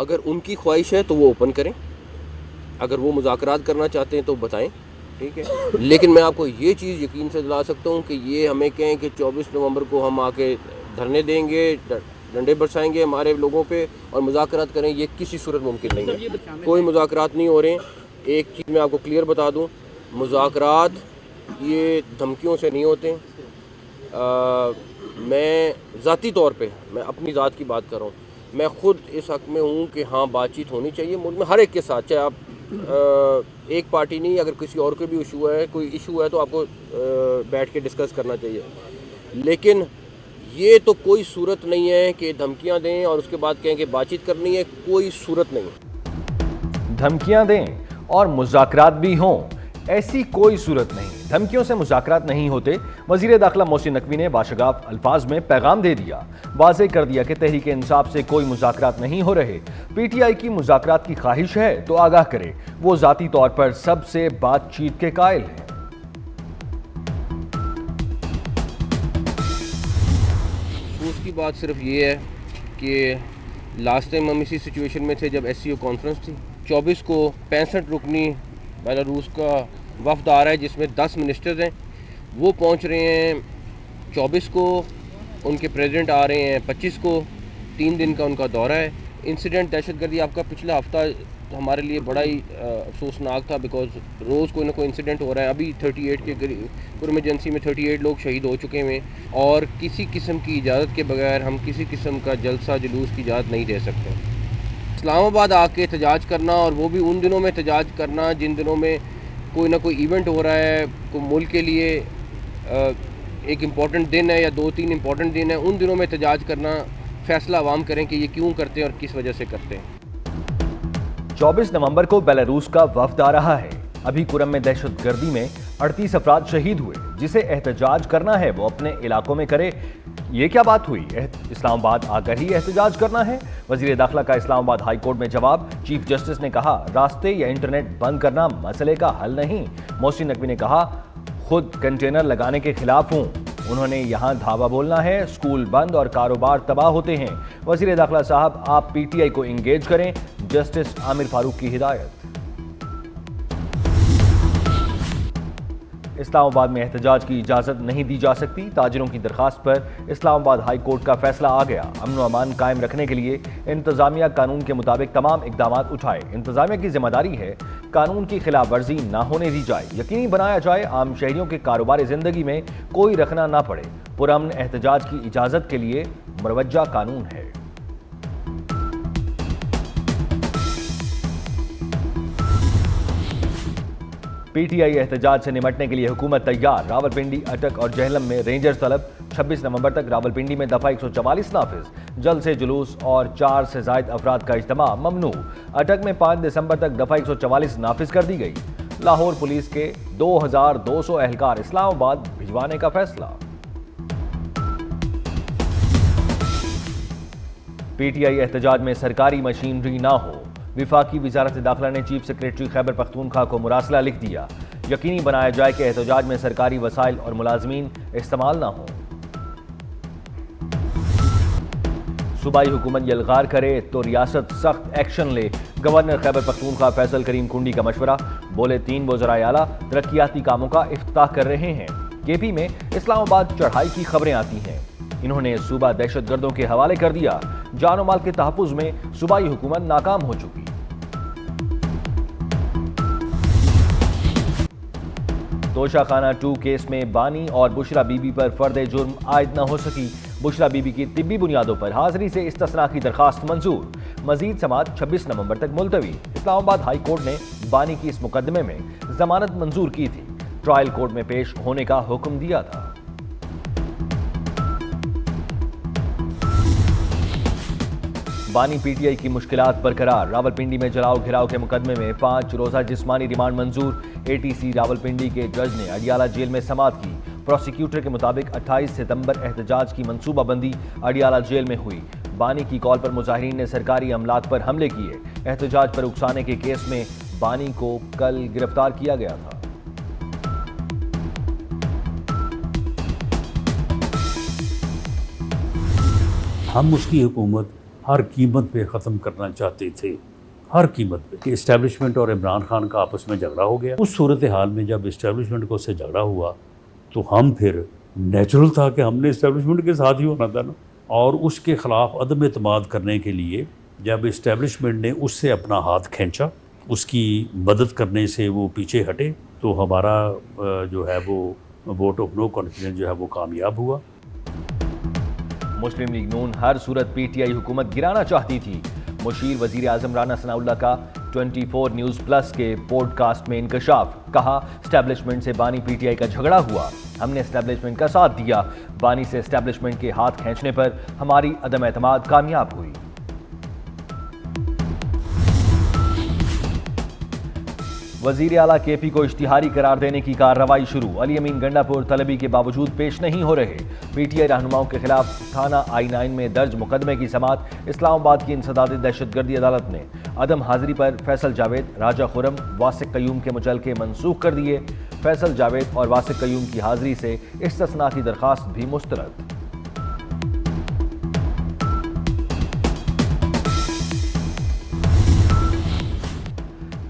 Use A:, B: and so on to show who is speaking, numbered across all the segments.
A: अगर उनकी ख्वाहिश है तो वो ओपन करें, अगर वो मुज़ाकरात करना चाहते हैं तो बताएं, ठीक है। लेकिन मैं आपको ये चीज़ यकीन से दिला सकता हूँ कि ये हमें कहें कि 24 नवंबर को हम आके धरने देंगे, डंडे बरसाएंगे हमारे लोगों पे और मुज़ाकरात करें, ये किसी सूरत मुमकिन नहीं है। कोई मुज़ाकरात नहीं हो रहे हैं। एक चीज़ मैं आपको क्लियर बता दूँ, मुज़ाकरात ये धमकियों से नहीं होते। मैं ज़ाती तौर पे मैं अपनी ज़ात की बात कर रहा हूँ, मैं ख़ुद इस हक़ में हूँ कि हाँ बातचीत होनी चाहिए मुल्क में हर एक के साथ, चाहे आप एक पार्टी नहीं, अगर किसी और को भी इशू है, कोई इशू है तो आपको बैठ के डिस्कस करना चाहिए। लेकिन ये तो कोई सूरत नहीं है कि धमकियाँ दें और उसके बाद कहें कि बातचीत करनी है, कोई सूरत नहीं है।
B: धमकियां दें और मुज़ाकरात भी हों, ऐसी कोई सूरत नहीं। धमकियों से मुज़ाकरात नहीं होते। वज़ीर दाखिला मोहसिन नकवी ने बाशगाफ अल्फाज में पैगाम दे दिया, वाज़े कर दिया कि तहरीक इंसाफ से कोई मुज़ाकरात नहीं हो रहे। पीटीआई की मुज़ाकरात की ख्वाहिश है तो आगाह करे, वो ज़ाती तौर पर सबसे बातचीत के कायल हैं।
A: उसकी बात सिर्फ ये है कि लास्ट टाइम हम इसी सिचुएशन में थे जब SCO कॉन्फ्रेंस थी। 24 को 65 रुकनी बेलारूस का वफ़द आ रहा है जिसमें 10 मिनिस्टर्स हैं, वो पहुंच रहे हैं 24 को, उनके प्रेसिडेंट आ रहे हैं 25 को, 3 दिन का उनका दौरा है। इंसिडेंट दहशतगर्दी आपका पिछला हफ्ता हमारे लिए बड़ा ही अफसोसनाक था, बिकॉज रोज़ कोई ना कोई इंसिडेंट हो रहा है। अभी 38 के पूरी इमरजेंसी में 38 लोग शहीद हो चुके हैं और किसी किस्म की इजाज़त के बगैर हम किसी किस्म का जलसा जुलूस की इजाज़त नहीं दे सकते। इस्लामाबाद आके एहतजाज करना और वो भी उन दिनों में एहतजाज करना जिन दिनों में कोई ना कोई इवेंट हो रहा है, कोई मुल्क के लिए एक इम्पॉर्टेंट दिन है या 2-3 इम्पॉर्टेंट दिन है, उन दिनों में एहतजाज करना, फैसला अवाम करें कि ये क्यों करते हैं और किस वजह से करते हैं।
B: 24 नवंबर को बेलारूस का वफद आ रहा है। अभी कुरम में दहशतगर्दी में 38 अफराद शहीद हुए। जिसे एहतजाज करना है वो अपने इलाकों में करे। ये क्या बात हुई? इस्लामाबाद आकर ही एहतजाज करना है? वजीर दाखिला का इस्लामाबाद हाई कोर्ट में जवाब। चीफ जस्टिस ने कहा रास्ते या इंटरनेट बंद करना मसले का हल नहीं। मोहसिन नकवी ने कहा खुद कंटेनर लगाने के खिलाफ हूं। उन्होंने यहां धावा बोलना है, स्कूल बंद और कारोबार तबाह होते हैं। वजीर दाखिला साहब आप पीटीआई को इंगेज करें। जस्टिस आमिर फारूक की हिदायत। इस्लामाबाद में एहतजाज की इजाजत नहीं दी जा सकती। ताजिरों की दरखास्त पर इस्लामाबाद हाई कोर्ट का फैसला आ गया। अमन व अमान कायम रखने के लिए इंतजामिया कानून के मुताबिक तमाम इकदाम उठाए। इंतजामिया की जिम्मेदारी है कानून की खिलाफ वर्जी ना होने दी जाए, यकीनी बनाया जाए आम शहरियों के कारोबारी जिंदगी में कोई रखना ना पड़े। पुरअमन एहतजाज की इजाजत के लिए मुरवज्जा कानून है। पीटीआई एहतजाज से निपटने के लिए हुकूमत तैयार। रावलपिंडी, अटक और जहलम में रेंजर्स तलब। 26 नवंबर तक रावलपिंडी में दफा 144 नाफिज। जल्द से जुलूस और 4 से जायद अफराद का इज्तिमा ममनू। अटक में 5 दिसंबर तक दफा 144 नाफिज कर दी गई। लाहौर पुलिस के 2200 एहलकार इस्लामाबाद भिजवाने का फैसला। पीटीआई एहतजाज में सरकारी मशीनरी ना हो। विफाकी वजारत दाखिला ने चीफ सेक्रेटरी खैबर पख्तूनख्वा को मुरासला लिख दिया। यकीनी बनाया जाए कि एहतजाज में सरकारी वसाइल और मुलाजमीन इस्तेमाल ना हो। सूबाई हुकूमत यलगार करे तो रियासत सख्त एक्शन ले। गवर्नर खैबर पख्तूनख्वा फैसल करीम कुंडी का मशवरा। बोले 3 वज़राए आला तरक्याती कामों का इफ्तिताह कर रहे हैं। केपी में इस्लामाबाद चढ़ाई की खबरें आती हैं। इन्होंने सूबा दहशतगर्दों के हवाले कर दिया। जान और माल के तहफ़्फ़ुज़ में सूबाई हुकूमत नाकाम हो चुकी। तोशाखाना 2 केस में बानी और बुशरा बीबी पर फर्द जुर्म आयद न हो सकी। बुशरा बीबी की तिब्बी बुनियादों पर हाजिरी से इस्तिस्ना की दरखास्त मंजूर। मजीद समाअत 26 नवंबर तक मुलतवी। इस्लामाबाद हाई कोर्ट ने बानी की इस मुकदमे में जमानत मंजूर की थी। ट्रायल कोर्ट में पेश होने का हुक्म दिया था। बानी पीटीआई की मुश्किलात बरकरार। रावलपिंडी में जलाओ घिराव के मुकदमे में 5 रोजा जिस्मानी रिमांड मंजूर। एटीसी रावलपिंडी के जज ने अडियाला जेल में समाअत की। प्रोसिक्यूटर के मुताबिक 28 सितंबर एहतजाज की मंसूबाबंदी अडियाला जेल में हुई। बानी की कॉल पर मुजाहिरीन ने सरकारी अमलाक पर हमले किए। एहतजाज पर उकसाने के केस में बानी को कल गिरफ्तार किया गया था।
C: हम उसकी हुकूमत हर कीमत पे ख़त्म करना चाहते थे, हर कीमत पे। कि इस्टेब्लिशमेंट और इमरान खान का आपस में झगड़ा हो गया। उस सूरत हाल में जब इस्टेब्लिशमेंट को उससे झगड़ा हुआ तो हम फिर नेचुरल था कि हमने इस्टेब्लिशमेंट के साथ ही होना था ना, और उसके ख़िलाफ़ अदम एतमाद करने के लिए जब इस्टेब्लिशमेंट ने उससे अपना हाथ खींचा, उसकी मदद करने से वो पीछे हटे, तो हमारा जो है वो वोट ऑफ नो कॉन्फिडेंस जो है वो कामयाब हुआ।
B: मुस्लिम लीग नून हर सूरत पीटीआई हुकूमत गिराना चाहती थी। मुशीर वजीर आजम राना सनाउल्लाह का 24 न्यूज़ प्लस के पॉडकास्ट में इंकशाफ। कहा, एस्टेब्लिशमेंट से बानी पीटीआई का झगड़ा हुआ, हमने एस्टेब्लिशमेंट का साथ दिया। बानी से एस्टेब्लिशमेंट के हाथ खींचने पर हमारी अदम एतमाद कामयाब हुई। वजीर आला केपी को इश्तिहारी करार देने की कार्रवाई शुरू। अली अमीन गंडापुर तलबी के बावजूद पेश नहीं हो रहे। पीटीआई रहनुमाओं के खिलाफ थाना I9 में दर्ज मुकदमे की समाअत इस्लामाबाद की इंसदादी दहशतगर्दी अदालत ने अदम हाजिरी पर फैसल जावेद, राजा खुरम, वासिक कयूम के मुचलके मनसूख कर दिए। फैसल जावेद और वासिक कयूम की हाजिरी से इस्तिस्ना की दरखास्त भी मुस्तरद।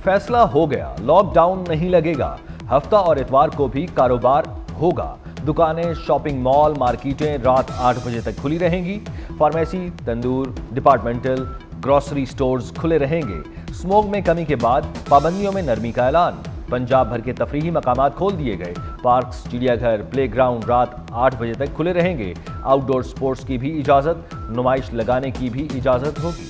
B: फैसला हो गया, लॉकडाउन नहीं लगेगा। हफ्ता और इतवार को भी कारोबार होगा। दुकानें, शॉपिंग मॉल, मार्केटें रात 8 बजे तक खुली रहेंगी। फार्मेसी, तंदूर, डिपार्टमेंटल, ग्रोसरी स्टोर्स खुले रहेंगे। स्मोक में कमी के बाद पाबंदियों में नरमी का ऐलान। पंजाब भर के तफरीही मकामात खोल दिए गए। पार्क्स, चिड़ियाघर, प्लेग्राउंड रात 8 बजे तक खुले रहेंगे। आउटडोर स्पोर्ट्स की भी इजाजत, नुमाइश लगाने की भी इजाजत होगी।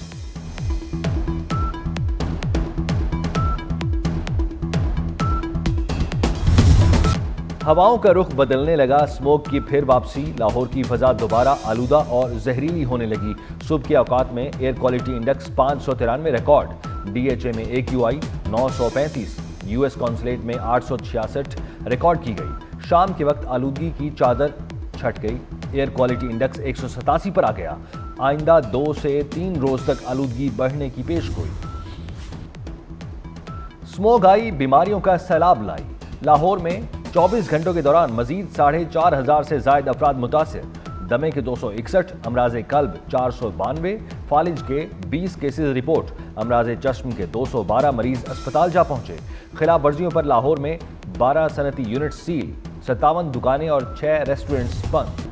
B: हवाओं का रुख बदलने लगा, स्मोक की फिर वापसी। लाहौर की फजा दोबारा आलूदा और जहरीली होने लगी। सुबह के औकात में air quality index 593 record. DHA में AQI 935, यूएस कॉन्सुलेट में 866 रिकॉर्ड की गई। शाम के वक्त आलूदगी की चादर छट गई। एयर क्वालिटी इंडेक्स 187 पर आ गया। आइंदा 2 से 3 रोज तक आलूदगी बढ़ने की पेशगोई। स्मोक आई, बीमारियों का सैलाब लाई। लाहौर में 24 घंटों के दौरान मजीद 4,500 से जायद अफराद मुतासिर। दमे के 261, अमराज कल्ब 492, फालिज के 20 केसेस रिपोर्ट। अमराज चश्म के 212 मरीज अस्पताल जा पहुंचे। खिलाफ वर्जियों पर लाहौर में 12 सनती यूनिट सील, 57 दुकानें और 6 रेस्टोरेंट्स बंद।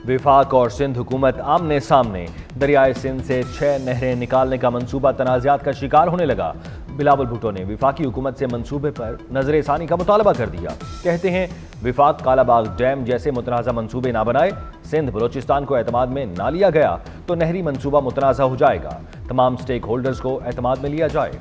B: विफाक और सिंध हुकूमत आमने सामने। दरियाए सिंध से 6 नहरें निकालने का मंसूबा तनाज़ात का शिकार होने लगा। बिलावल भुट्टो ने विफाकी हुकूमत से मंसूबे पर नजरसानी का मुतालबा कर दिया। कहते हैं, विफाक कालाबाग डैम जैसे मुतनाज़ा मंसूबे ना बनाए, सिंध बलोचिस्तान को एतमाद में ना लिया गया तो नहरी मंसूबा मुतनाज़ा हो जाएगा। तमाम स्टेक होल्डर्स को एतमाद में लिया जाए।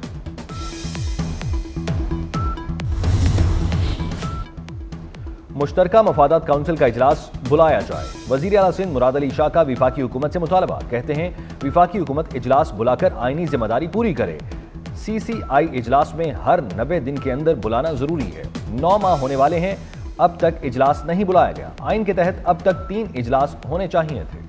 B: मुश्तरका मफादात काउंसिल का इजलास बुलाया जाए। वजीर आला सिंध मुराद अली शाह का विफाकी हुकूमत से मुतालबा। कहते हैं, विफाकी हुकूमत इजलास बुलाकर आईनी जिम्मेदारी पूरी करे। CCI इजलास में हर 90 दिन के अंदर बुलाना जरूरी है। 9 माह होने वाले हैं, अब तक इजलास नहीं बुलाया गया। आइन के तहत अब तक 3 इजलास होने चाहिए थे।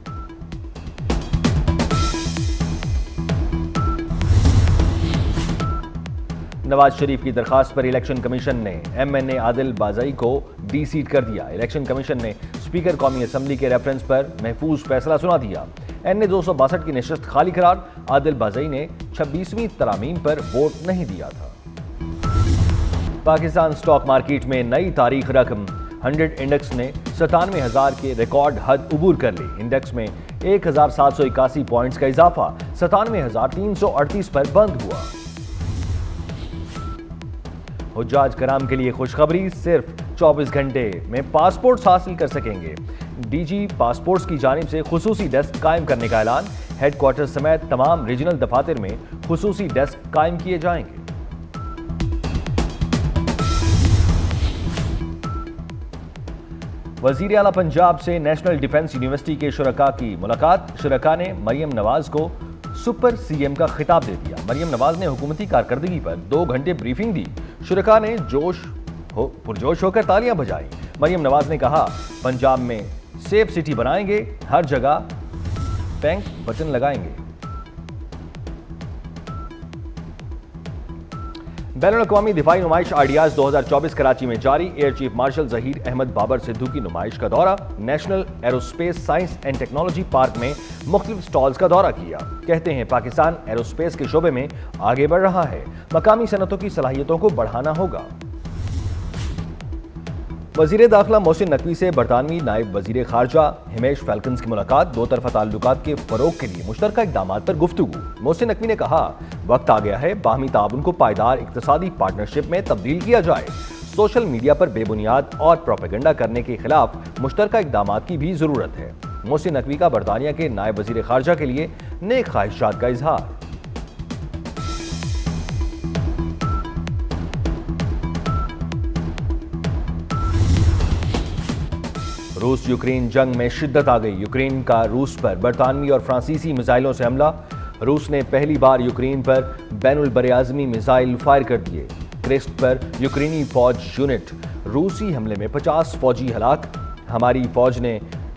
B: नवाज शरीफ की दरखास्त पर इलेक्शन कमीशन ने MNA आदिल बाज़ई को डी-सीट कर दिया। इलेक्शन कमीशन ने स्पीकर कौमी असम्बली के रेफरेंस पर महफूज फैसला सुना दिया। NA 262 की नशस्त खाली करार। आदिल बाज़ई ने 26वीं तरामीम पर वोट नहीं दिया था। पाकिस्तान स्टॉक मार्केट में नई तारीख रकम। 100 इंडेक्स ने 97,000 के रिकॉर्ड हद उबूर कर ली। इंडेक्स में 1,781 पॉइंट्स का इजाफा 97,338 पर बंद हुआ। हुज्जाज कराम के लिए खुशखबरी, सिर्फ 24 घंटे में पासपोर्ट्स हासिल कर सकेंगे। DG पासपोर्ट्स की जानिब से खुसूसी डेस्क कायम करने का ऐलान। हेडक्वार्टर समेत तमाम रीजनल दफातर में खुसूसी डेस्क कायम किए जाएंगे। वजीर आला पंजाब से नेशनल डिफेंस यूनिवर्सिटी के शुरका की मुलाकात। शुरका ने मरियम नवाज को सुपर CM का खिताब दे दिया। मरियम नवाज ने हुकूमती कारकर्दगी पर 2 घंटे ब्रीफिंग दी। शुरका ने पुरजोश होकर तालियां बजाई। मरियम नवाज ने कहा, पंजाब में सेफ सिटी बनाएंगे, हर जगह बैंक बटन लगाएंगे। बैनुल-अक़वामी दिफाई नुमाइश आइडियाज 2024 कराची में जारी। Air chief marshal Zaheer Ahmed Babar Sidhu की नुमाइश का दौरा। National aerospace science and technology park में मुख्तलिफ स्टॉल्स का दौरा किया। कहते हैं पाकिस्तान एरोस्पेस के शोबे में आगे बढ़ रहा है, मकामी सनतों की सलाहियतों को बढ़ाना होगा। वज़ीर दाखिला मोहसिन नकवी से बरतानवी नायब वज़ीर खारजा हिमेश फैल्कन्स की मुलाकात। दो तरफ़ा ताल्लुकात के फ़रोग़ के लिए मुश्तरका इक़दामात पर गुफ्तगू। मोहसिन नकवी ने कहा, वक्त आ गया है बाहमी ताउन को पायदार इक़्तिसादी पार्टनरशिप में तब्दील किया जाए। सोशल मीडिया पर बेबुनियाद और प्रोपेगेंडा करने के खिलाफ मुश्तरका इक़दामात की भी ज़रूरत है। मोहसिन नकवी का बरतानिया के नायब वज़ीर खारजा के लिए नेक ख्वाहिशात का इजहार। रूस यूक्रेन जंग में शिद्दत आ गई। यूक्रेन का रूस पर बरतानवी और फ्रांसीसी मिसाइलों से हमला। रूस ने पहली बार यूक्रेन पर बैनुल बरआज़मी मिसाइल फायर कर दिए। क्रेस्ट पर यूक्रेनी फौज यूनिट। रूसी हमले में 50 फौजी हलाक। हमारी फौज ने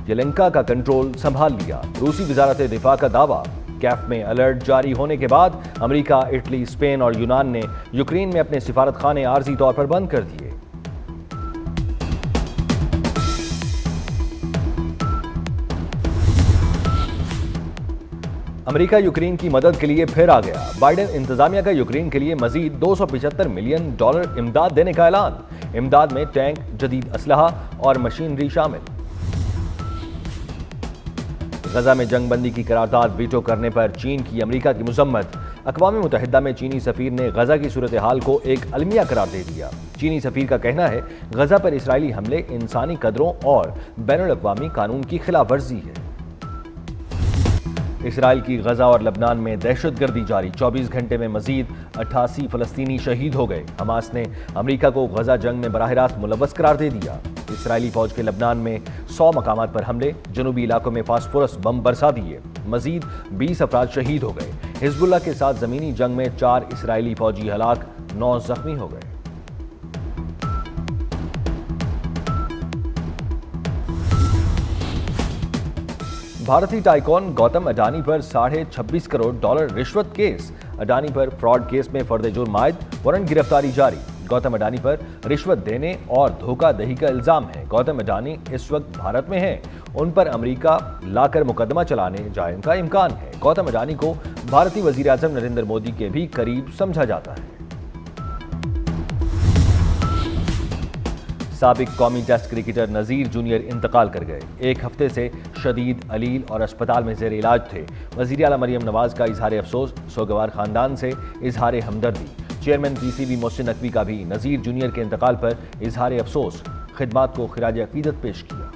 B: येलेंका का कंट्रोल संभाल लिया। रूसी वजारत दिफा का दावा। कैफ में अलर्ट जारी होने के बाद अमेरिका, इटली, स्पेन और यूनान ने यूक्रेन में अपने सिफारत खाने आर्जी तौर पर बंद कर दिए। अमेरिका यूक्रेन की मदद के लिए फिर आ गया। बाइडेन इंतजामिया का यूक्रेन के लिए मजीद $275 मिलियन इमदाद देने का ऐलान। इमदाद में टैंक, जदीद असलहा और मशीनरी शामिल। गजा में जंगबंदी की करारदाद वीटो करने पर चीन की अमेरिका की मुजम्मत। अक़वाम मुत्तहिदा में चीनी सफ़ीर ने गजा की सूरत हाल को एक अलमिया करार दे दिया। चीनी सफ़ीर का कहना है, गजा पर इसराइली हमले इंसानी कदरों और बैनुल-अक़वामी कानून की खिलाफ वर्जी है। इसराइल की गजा और लबनान में दहशतगर्दी जारी। 24 घंटे में मजीद 88 फ़लस्तीनी शहीद हो गए। हमास ने अमेरिका को गजा जंग में बराह रास्त मुलव्वस करार दे दिया। इसराइली फौज के लबनान में 100 मकामात पर हमले। जनूबी इलाकों में फास्फोरस बम बरसा दिए। मजीद 20 अफराद शहीद हो गए। हिजबुल्लाह के साथ ज़मीनी जंग में 4 इसराइली फौजी हलाक, 9 जख्मी हो गए। भारतीय टाइकॉन गौतम अडानी पर $26.5 करोड़ रिश्वत केस। अडानी पर फ्रॉड केस में फर्द जुर्म आयद, वारंट गिरफ्तारी जारी। गौतम अडानी पर रिश्वत देने और धोखाधड़ी का इल्जाम है। गौतम अडानी इस वक्त भारत में हैं। उन पर अमेरिका लाकर मुकदमा चलाने जाने का इम्कान है। गौतम अडानी को भारतीय वजीर आज़म नरेंद्र मोदी के भी करीब समझा जाता है। साबिक कौमी टेस्ट क्रिकेटर नज़ीर जूनियर इंतकाल कर गए। एक हफ्ते से शदीद अलील और अस्पताल में ज़ेर इलाज थे। वज़ीर आला मरियम नवाज का इजहार अफसोस, सोगवार खानदान से इजहार हमदर्दी। चेयरमैन पीसीबी मोहसिन नकवी का भी नज़ीर जूनियर के इंतकाल पर इजहार अफसोस, खिदमात को खिराज अकीदत पेश किया।